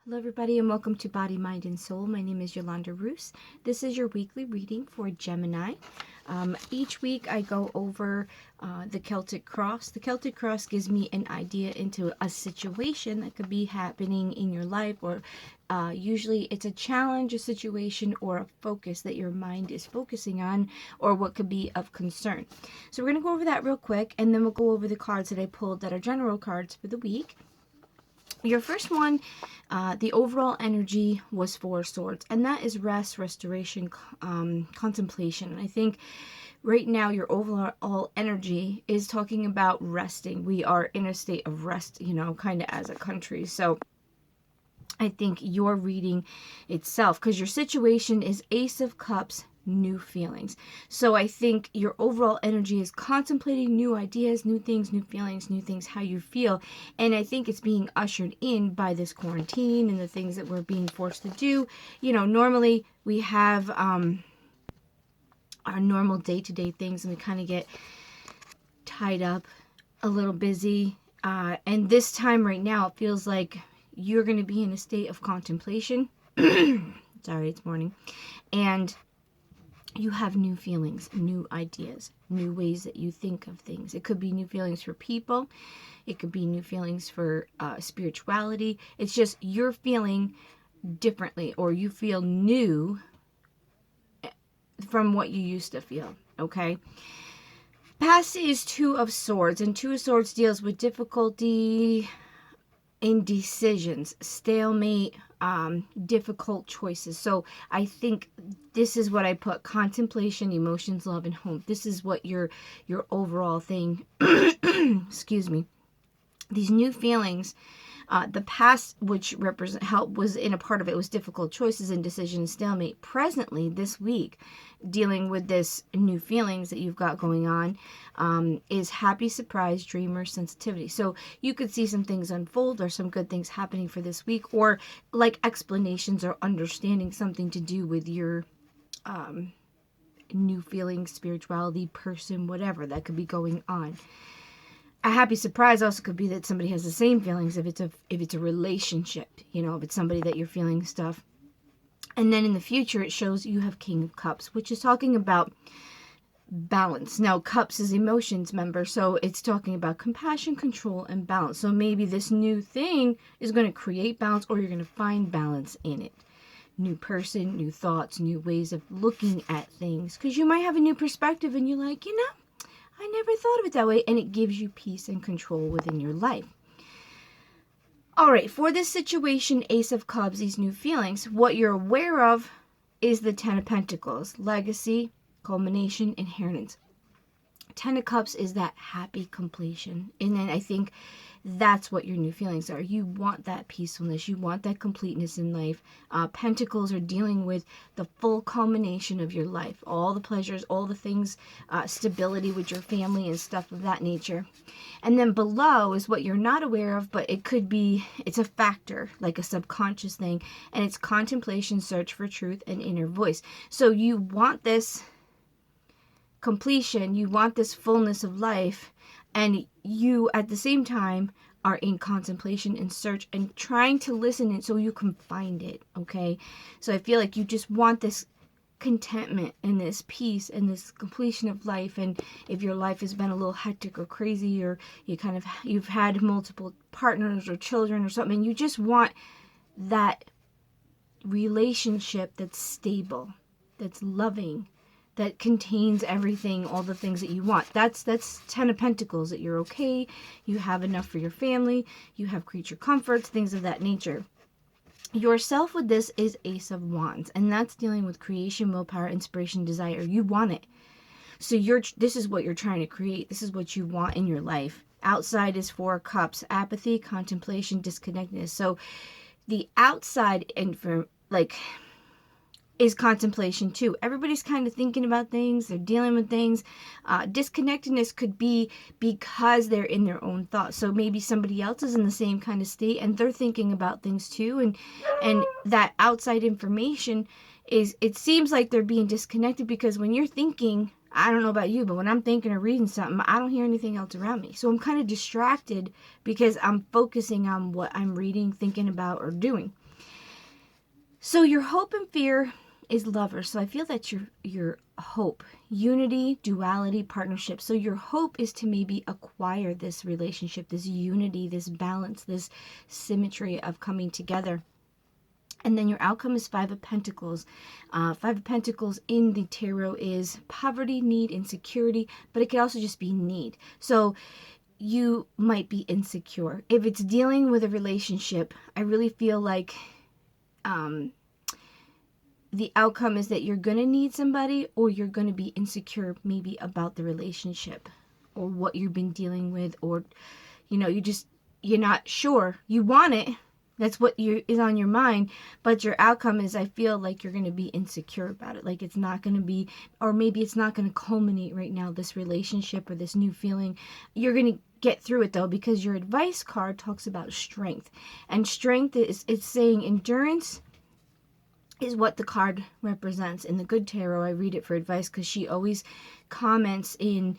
Hello everybody and welcome to Body, Mind, and Soul. My name is Yolanda Roos. This is your weekly reading for Gemini. Each week I go over the Celtic cross. The Celtic cross gives me an idea into a situation that could be happening in your life, or usually it's a challenge, a situation, or a focus that your mind is focusing on, or what could be of concern. So we're going to go over that real quick, and then we'll go over the cards that I pulled that are general cards for the week. Your first one, the overall energy was 4 swords, and that is rest, restoration, contemplation. And I think right now your overall energy is talking about resting. We are in a state of rest, kind of as a country. So I think your reading itself, because your situation is Ace of Cups, new feelings. So I think your overall energy is contemplating new ideas, new things, new feelings, new things, how you feel. And I think it's being ushered in by this quarantine and the things that we're being forced to do. Normally we have our normal day-to-day things, and we kind of get tied up, a little busy. And this time right now, it feels like you're going to be in a state of contemplation. Sorry, it's morning. And you have new feelings, new ideas, new ways that you think of things. It could be new feelings for people. It could be new feelings for spirituality. It's just you're feeling differently, or you feel new from what you used to feel, okay? Past is 2 of Swords, and 2 of Swords deals with difficulty, indecisions, stalemate, difficult choices. So I think this is what I put: contemplation, emotions, love, and hope. This is what your overall thing excuse me, these new feelings. The past, which was in a part of it, was difficult choices, indecision, stalemate. Presently, this week, dealing with this new feelings that you've got going on, is happy, surprise, dreamer, sensitivity. So you could see some things unfold, or some good things happening for this week, or like explanations or understanding something to do with your new feelings, spirituality, person, whatever that could be going on. A happy surprise also could be that somebody has the same feelings, if it's a relationship, if it's somebody that you're feeling stuff. And then in the future, it shows you have King of Cups, which is talking about balance. Now, Cups is emotions, member, so it's talking about compassion, control, and balance. So maybe this new thing is going to create balance, or you're going to find balance in it. New person, new thoughts, new ways of looking at things, because you might have a new perspective and you're like, I never thought of it that way, and it gives you peace and control within your life. All right, for this situation, Ace of Cups, these new feelings, what you're aware of is the 10 of Pentacles, legacy, culmination, inheritance. 10 of Cups is that happy completion. And then I think that's what your new feelings are. You want that peacefulness. You want that completeness in life. Pentacles are dealing with the full culmination of your life. All the pleasures, all the things, stability with your family and stuff of that nature. And then below is what you're not aware of, but it could be, it's a factor, like a subconscious thing. And it's contemplation, search for truth, and inner voice. So you want this completion, you want this fullness of life, and you at the same time are in contemplation and search and trying to listen, and so you can find it. Okay, so I feel like you just want this contentment and this peace and this completion of life. And if your life has been a little hectic or crazy, or you've had multiple partners or children or something, you just want that relationship that's stable, that's loving, that contains everything, all the things that you want. That's 10 of Pentacles, that you're okay, you have enough for your family, you have creature comforts, things of that nature. Yourself with this is Ace of Wands, and that's dealing with creation, willpower, inspiration, desire. You want it. So this is what you're trying to create. This is what you want in your life. Outside is 4 Cups, apathy, contemplation, disconnectedness. So the outside, and for is contemplation too. Everybody's kind of thinking about things, they're dealing with things. Disconnectedness could be because they're in their own thoughts. So maybe somebody else is in the same kind of state and they're thinking about things too, and that outside information it seems like they're being disconnected, because when you're thinking, I don't know about you, but when I'm thinking or reading something, I don't hear anything else around me. So I'm kind of distracted because I'm focusing on what I'm reading, thinking about, or doing. So your hope and fear is lovers. So I feel that's your hope, unity, duality, partnership. So your hope is to maybe acquire this relationship, this unity, this balance, this symmetry of coming together. And then your outcome is Five of Pentacles. Five of Pentacles in the tarot is poverty, need, insecurity, but it could also just be need. So you might be insecure. If it's dealing with a relationship, I really feel like the outcome is that you're going to need somebody, or you're going to be insecure maybe about the relationship or what you've been dealing with, or, you know, you're not sure. You want it. That's what is on your mind, but your outcome is, I feel like you're going to be insecure about it. Like it's not going to be, or maybe it's not going to culminate right now, this relationship or this new feeling. You're going to get through it though, because your advice card talks about strength, and strength it's saying endurance is what the card represents. In the good tarot, I read it for advice because she always comments in,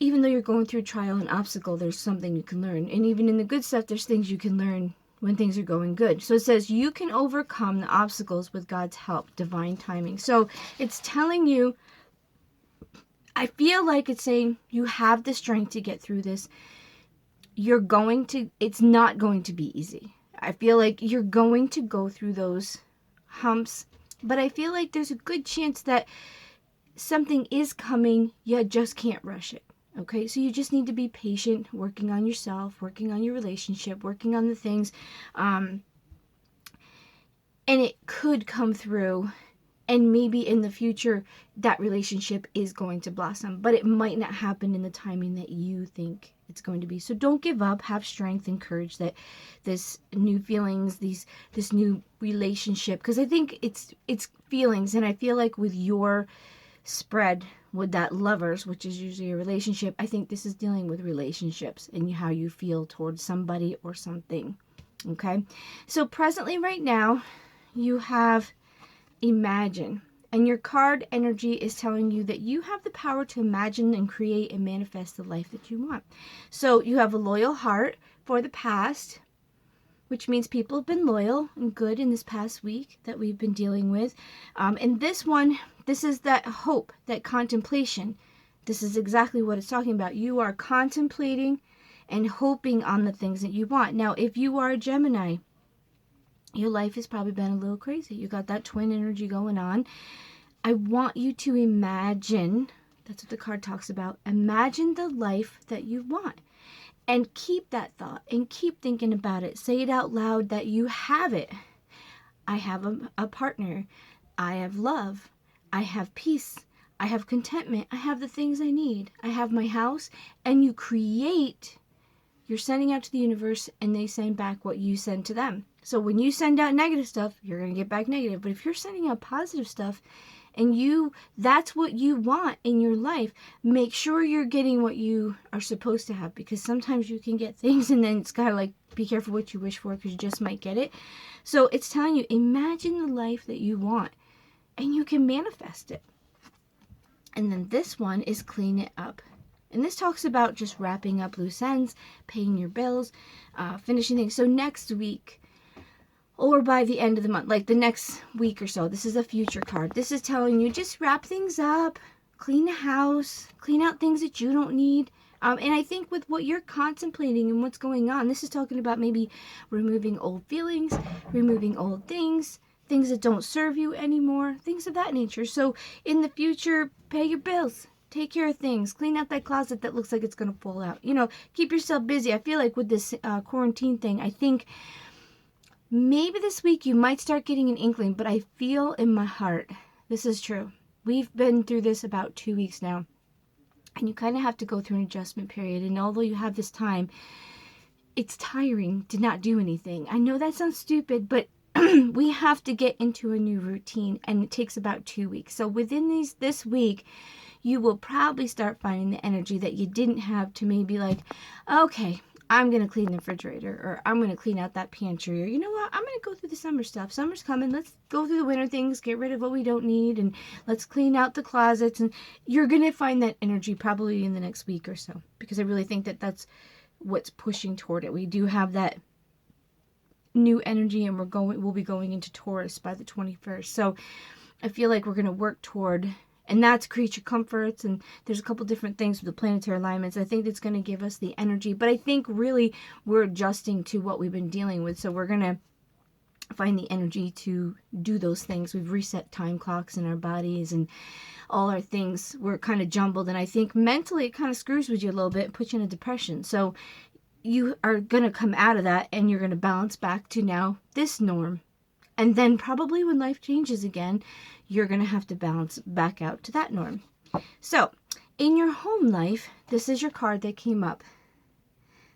even though you're going through trial and obstacle, there's something you can learn. And even in the good stuff, there's things you can learn when things are going good. So it says you can overcome the obstacles with God's help, divine timing. So it's telling you, I feel like it's saying you have the strength to get through this. It's not going to be easy. I feel like you're going to go through those humps, but I feel like there's a good chance that something is coming. You just can't rush it. Okay, so you just need to be patient, working on yourself, working on your relationship, working on the things, and it could come through, and maybe in the future that relationship is going to blossom, but it might not happen in the timing that you think it's going to be. So don't give up. Have strength and courage that this new feelings, this new relationship, because I think it's feelings, and I feel like with your spread with that lovers, which is usually a relationship, I think this is dealing with relationships and how you feel towards somebody or something. Okay, so presently right now you have imagine, and your card energy is telling you that you have the power to imagine and create and manifest the life that you want. So you have a loyal heart for the past, which means people have been loyal and good in this past week that we've been dealing with. And this one, this is that hope, that contemplation. This is exactly what it's talking about. You are contemplating and hoping on the things that you want. Now, if you are a Gemini, your life has probably been a little crazy. You got that twin energy going on. I want you to imagine, that's what the card talks about, imagine the life that you want. And keep that thought and keep thinking about it. Say it out loud that you have it. I have a partner. I have love. I have peace. I have contentment. I have the things I need. I have my house. And you create, you're sending out to the universe, and they send back what you send to them. So when you send out negative stuff, you're going to get back negative. But if you're sending out positive stuff, and that's what you want in your life, make sure you're getting what you are supposed to have, because sometimes you can get things and then it's gotta like be careful what you wish for, because you just might get it. So it's telling you, imagine the life that you want and you can manifest it. And then this one is clean it up. And this talks about just wrapping up loose ends, paying your bills, finishing things. So next week, or by the end of the month, like the next week or so, this is a future card. This is telling you just wrap things up, clean the house, clean out things that you don't need. And I think with what you're contemplating and what's going on, this is talking about maybe removing old feelings, removing old things that don't serve you anymore, things of that nature. So in the future, pay your bills, take care of things, clean out that closet that looks like it's going to fall out. You know, keep yourself busy. I feel like with this quarantine thing, I think maybe this week you might start getting an inkling, but I feel in my heart, this is true. We've been through this about 2 weeks now, and you kind of have to go through an adjustment period. And although you have this time, it's tiring to not do anything. I know that sounds stupid, but we have to get into a new routine, and it takes about 2 weeks. So within this week, you will probably start finding the energy that you didn't have to maybe like, okay, I'm going to clean the refrigerator, or I'm going to clean out that pantry, or you know what, I'm going to go through the summer stuff. Summer's coming. Let's go through the winter things, get rid of what we don't need, and let's clean out the closets. And you're going to find that energy probably in the next week or so, because I really think that that's what's pushing toward it. We do have that new energy, and we'll be going into Taurus by the 21st. So I feel like we're going to work toward, and that's creature comforts, and there's a couple different things with the planetary alignments. I think it's going to give us the energy, but I think really we're adjusting to what we've been dealing with. So we're going to find the energy to do those things. We've reset time clocks in our bodies, and all our things were kind of jumbled, and I think mentally it kind of screws with you a little bit and puts you in a depression. So you are going to come out of that, and you're going to balance back to now this norm. And then probably when life changes again, you're going to have to balance back out to that norm. So in your home life, this is your card that came up.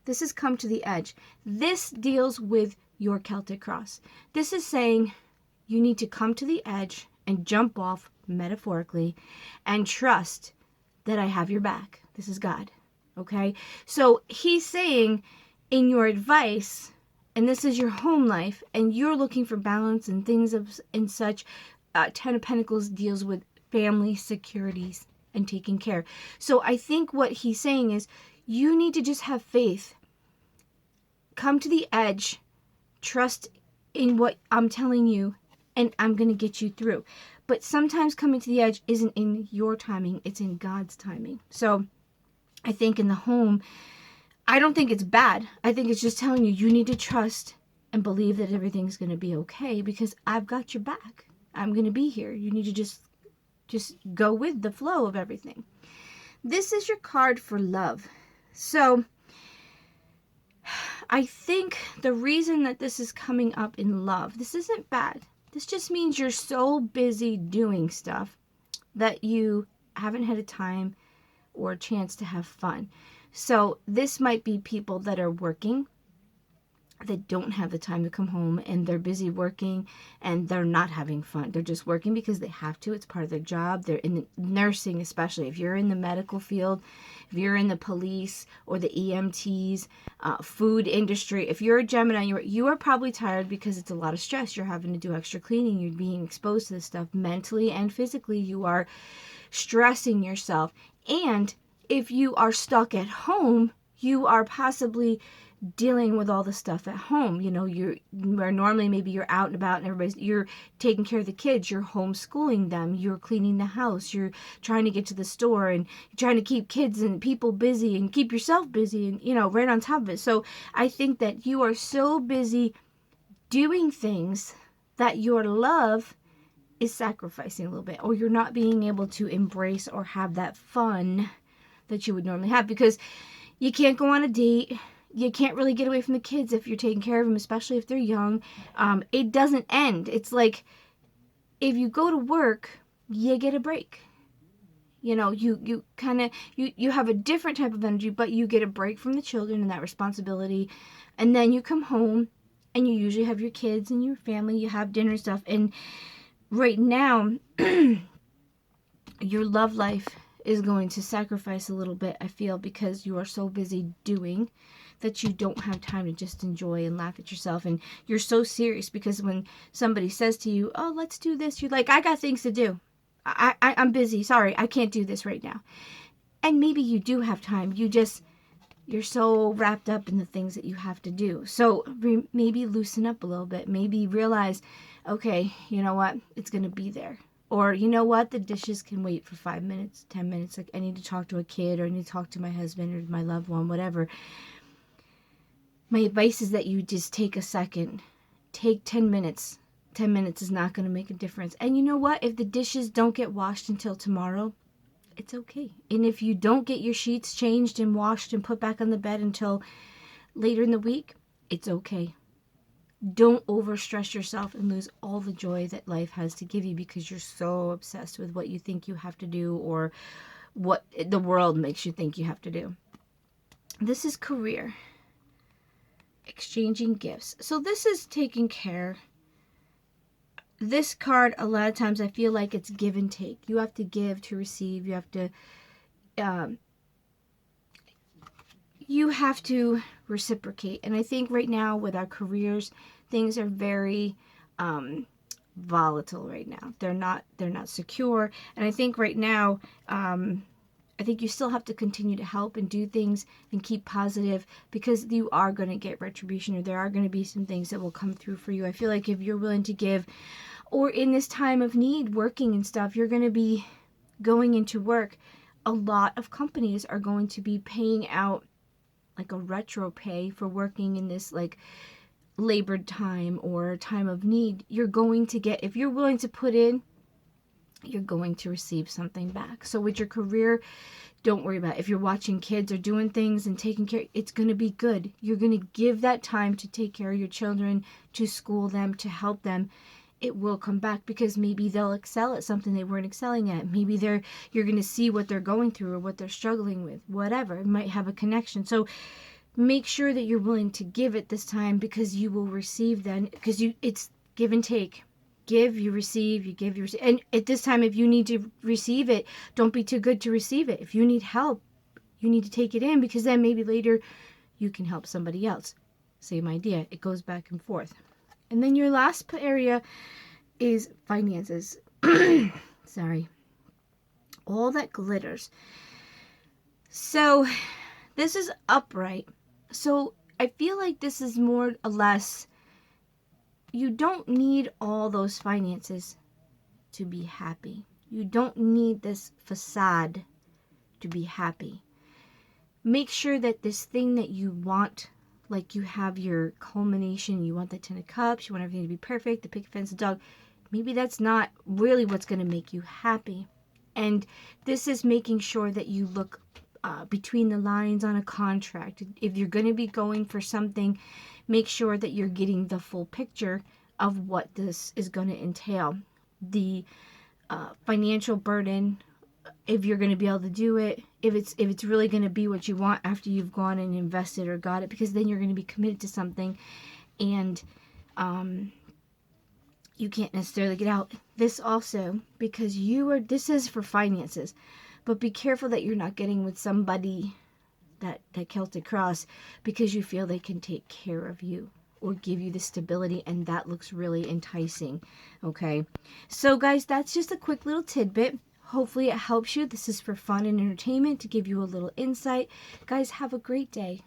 This has come to the edge. This deals with your Celtic cross. This is saying you need to come to the edge and jump off, metaphorically, and trust that I have your back. This is God. Okay? So he's saying in your advice, and this is your home life, and you're looking for balance and things and such, Ten of Pentacles deals with family, securities, and taking care. So I think what he's saying is you need to just have faith. Come to the edge. Trust in what I'm telling you, and I'm going to get you through. But sometimes coming to the edge isn't in your timing. It's in God's timing. So I think in the home, I don't think it's bad. I think it's just telling you, you need to trust and believe that everything's going to be okay because I've got your back. I'm going to be here. You need to just go with the flow of everything. This is your card for love. So I think the reason that this is coming up in love, this isn't bad. This just means you're so busy doing stuff that you haven't had a time or a chance to have fun. So this might be people that are working, that don't have the time to come home, and they're busy working and they're not having fun. They're just working because they have to. It's part of their job. They're in the nursing, especially if you're in the medical field, if you're in the police or the EMTs, food industry. If you're a Gemini, you are probably tired because it's a lot of stress. You're having to do extra cleaning. You're being exposed to this stuff mentally and physically. You are stressing yourself. And if you are stuck at home, you are possibly dealing with all the stuff at home. You know, where normally maybe you're out and about and you're taking care of the kids, you're homeschooling them, you're cleaning the house, you're trying to get to the store, and you're trying to keep kids and people busy and keep yourself busy and, right on top of it. So I think that you are so busy doing things that your love is sacrificing a little bit, or you're not being able to embrace or have that fun that you would normally have, because you can't go on a date. You can't really get away from the kids if you're taking care of them, especially if they're young. It doesn't end. It's like if you go to work, you get a break. You kind of, you have a different type of energy, but you get a break from the children and that responsibility. And then you come home and you usually have your kids and your family, you have dinner and stuff. And right now, your love life is going to sacrifice a little bit, I feel, because you are so busy doing that you don't have time to just enjoy and laugh at yourself. And you're so serious because when somebody says to you, oh, let's do this, you're like, I got things to do. I'm busy. Sorry, I can't do this right now. And maybe you do have time. You're so wrapped up in the things that you have to do. So maybe loosen up a little bit. Maybe realize, okay, you know what? It's going to be there. Or, you know what? The dishes can wait for 5 minutes, 10 minutes. Like, I need to talk to a kid, or I need to talk to my husband or my loved one, whatever. My advice is that you just take a second. Take 10 minutes. 10 minutes is not going to make a difference. And you know what? If the dishes don't get washed until tomorrow, it's okay. And if you don't get your sheets changed and washed and put back on the bed until later in the week, it's okay. Don't overstress yourself and lose all the joy that life has to give you because you're so obsessed with what you think you have to do or what the world makes you think you have to do. This is career. Exchanging gifts. So this is taking care. This card, a lot of times I feel like it's give and take. You have to give to receive. You have to reciprocate. And I think right now with our careers, things are very volatile right now. They're not secure. And I think right now, I think you still have to continue to help and do things and keep positive, because you are going to get retribution, or there are going to be some things that will come through for you. I feel like if you're willing to give, or in this time of need, working and stuff, you're going to be going into work. A lot of companies are going to be paying out like a retro pay for working in this like labored time or time of need. You're going to get, if you're willing to put in, you're going to receive something back. So with your career, don't worry about it. If you're watching kids or doing things and taking care, it's going to be good. You're going to give that time to take care of your children, to school them, to help them. It will come back, because maybe they'll excel at something they weren't excelling at. Maybe you're going to see what they're going through or what they're struggling with, whatever. It might have a connection. So make sure that you're willing to give it this time, because you will receive then, because it's give and take. Give, you receive, you give, you receive. And at this time, if you need to receive it, don't be too good to receive it. If you need help, you need to take it in, because then maybe later you can help somebody else. Same idea. It goes back and forth. And then your last area is finances. Sorry. All that glitters. So this is upright. So I feel like this is more or less, you don't need all those finances to be happy. You don't need this facade to be happy. Make sure that this thing that you want, like you have your culmination, you want the 10 of cups, you want everything to be perfect, the picket fence, the dog, maybe that's not really what's going to make you happy. And this is making sure that you look between the lines on a contract. If you're going to be going for something, make sure that you're getting the full picture of what this is going to entail. The financial burden, if you're going to be able to do it, if it's really going to be what you want after you've gone and invested or got it, because then you're going to be committed to something, and you can't necessarily get out. This also, because this is for finances, but be careful that you're not getting with somebody that Celtic cross because you feel they can take care of you or give you the stability, and that looks really enticing. Okay, so guys, that's just a quick little tidbit. Hopefully it helps you. This is for fun and entertainment, to give you a little insight. Guys, have a great day.